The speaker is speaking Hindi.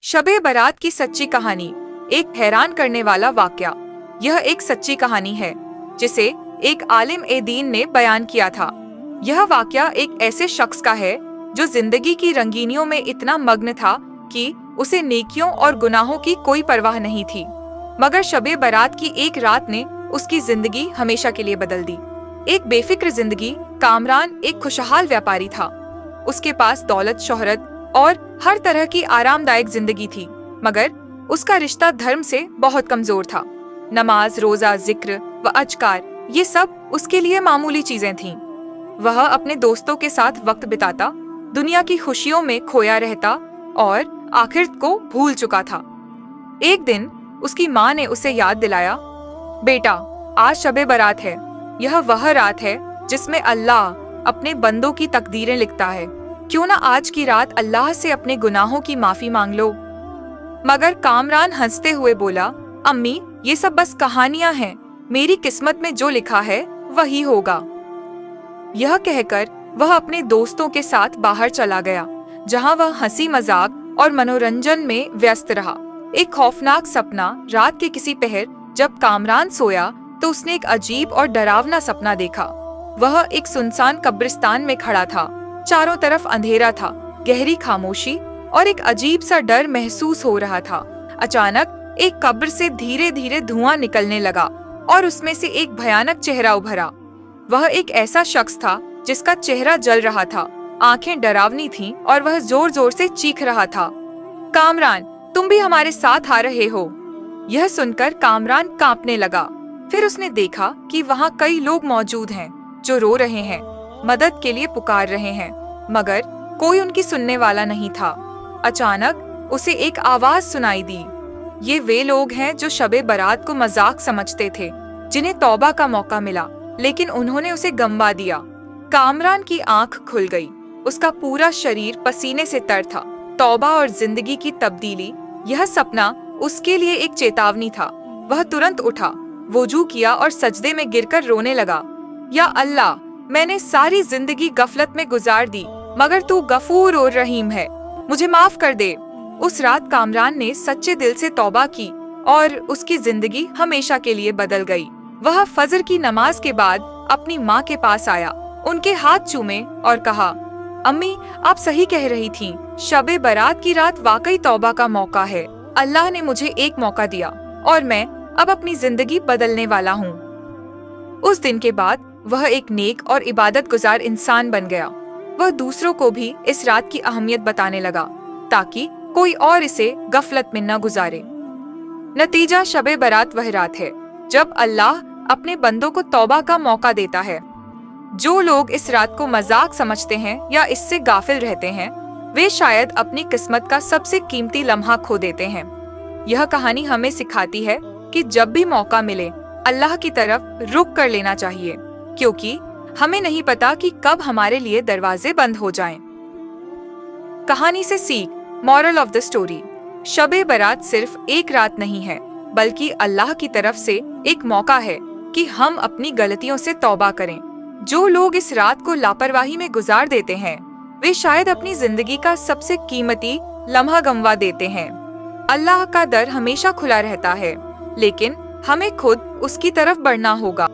शबे बारात की सच्ची कहानी। एक हैरान करने वाला वाकया। यह एक सच्ची कहानी है जिसे एक आलिम ए दीन ने बयान किया था। यह वाकया एक ऐसे शख्स का है जो जिंदगी की रंगीनियों में इतना मग्न था कि उसे नेकियों और गुनाहों की कोई परवाह नहीं थी। मगर शबे बारात की एक रात ने उसकी जिंदगी हमेशा के लिए बदल दी। एक बेफिक्र जिंदगी। कामरान एक खुशहाल व्यापारी था। उसके पास दौलत, शोहरत और हर तरह की आरामदायक जिंदगी थी, मगर उसका रिश्ता धर्म से बहुत कमजोर था। नमाज, रोजा, जिक्र व अजकार ये सब उसके लिए मामूली चीजें थीं। वह अपने दोस्तों के साथ वक्त बिताता, दुनिया की खुशियों में खोया रहता और आखिरत को भूल चुका था। एक दिन उसकी माँ ने उसे याद दिलाया, बेटा, आज शबे बारात है। यह वह रात है जिसमें अल्लाह अपने बंदों की तकदीरें लिखता है। क्यों ना आज की रात अल्लाह से अपने गुनाहों की माफी मांग लो। मगर कामरान हंसते हुए बोला, अम्मी, ये सब बस कहानियां हैं। मेरी किस्मत में जो लिखा है वही होगा। यह कहकर वह अपने दोस्तों के साथ बाहर चला गया, जहां वह हंसी मजाक और मनोरंजन में व्यस्त रहा। एक खौफनाक सपना। रात के किसी पहर जब कामरान सोया तो उसने एक अजीब और डरावना सपना देखा। वह एक सुनसान कब्रिस्तान में खड़ा था। चारों तरफ अंधेरा था, गहरी खामोशी और एक अजीब सा डर महसूस हो रहा था। अचानक एक कब्र से धीरे धीरे धुआं निकलने लगा और उसमें से एक भयानक चेहरा उभरा। वह एक ऐसा शख्स था जिसका चेहरा जल रहा था, आंखें डरावनी थीं और वह जोर जोर से चीख रहा था, कामरान, तुम भी हमारे साथ आ रहे हो। यह सुनकर कामरान कांपने लगा। फिर उसने देखा कि वहाँ कई लोग मौजूद हैं जो रो रहे हैं, मदद के लिए पुकार रहे हैं, मगर कोई उनकी सुनने वाला नहीं था। अचानक उसे एक आवाज सुनाई दी। ये वे लोग हैं जो शबे बारात को मजाक समझते थे, जिन्हें तौबा का मौका मिला, लेकिन उन्होंने उसे गंवा दिया। कामरान की आंख खुल गई। उसका पूरा शरीर पसीने से तर था। तौबा और जिंदगी की तब्दीली, यह सपना उसके लिए एक चेतावनी था। वह तुरंत उठा, वुजू किया और सजदे में गिरकर रोने लगा, या अल्लाह, मैंने सारी जिंदगी गफलत में गुजार दी, मगर तू गफूर और रहीम है, मुझे माफ कर दे। उस रात कामरान ने सच्चे दिल से तौबा की और उसकी जिंदगी हमेशा के लिए बदल गई। वह फजर की नमाज के बाद अपनी माँ के पास आया, उनके हाथ चूमे और कहा, अम्मी, आप सही कह रही थीं। शबे बारात की रात वाकई तौबा का मौका है। अल्लाह ने मुझे एक मौका दिया और मैं अब अपनी जिंदगी बदलने वाला हूँ। उस दिन के बाद वह एक नेक और इबादत गुजार इंसान बन गया। वह दूसरों को भी इस रात की अहमियत बताने लगा, ताकि कोई और इसे गफलत में न गुजारे। नतीजा, शबे बारात वह रात है जब अल्लाह अपने बंदों को तौबा का मौका देता है। जो लोग इस रात को मजाक समझते हैं या इससे गाफिल रहते हैं, वे शायद अपनी किस्मत का सबसे कीमती लम्हा खो देते हैं। यह कहानी हमें सिखाती है कि जब भी मौका मिले, अल्लाह की तरफ रुख कर लेना चाहिए, क्योंकि हमें नहीं पता कि कब हमारे लिए दरवाजे बंद हो जाएं। कहानी से सीख। Moral of the story. Shabe Barat सिर्फ एक रात नहीं है, बल्कि अल्लाह की तरफ से एक मौका है कि हम अपनी गलतियों से तौबा करें। जो लोग इस रात को लापरवाही में गुजार देते हैं, वे शायद अपनी जिंदगी का सबसे कीमती लम्हा गंवा देते हैं। अल्लाह का दर हमेशा खुला रहता है, लेकिन हमें खुद उसकी तरफ बढ़ना होगा।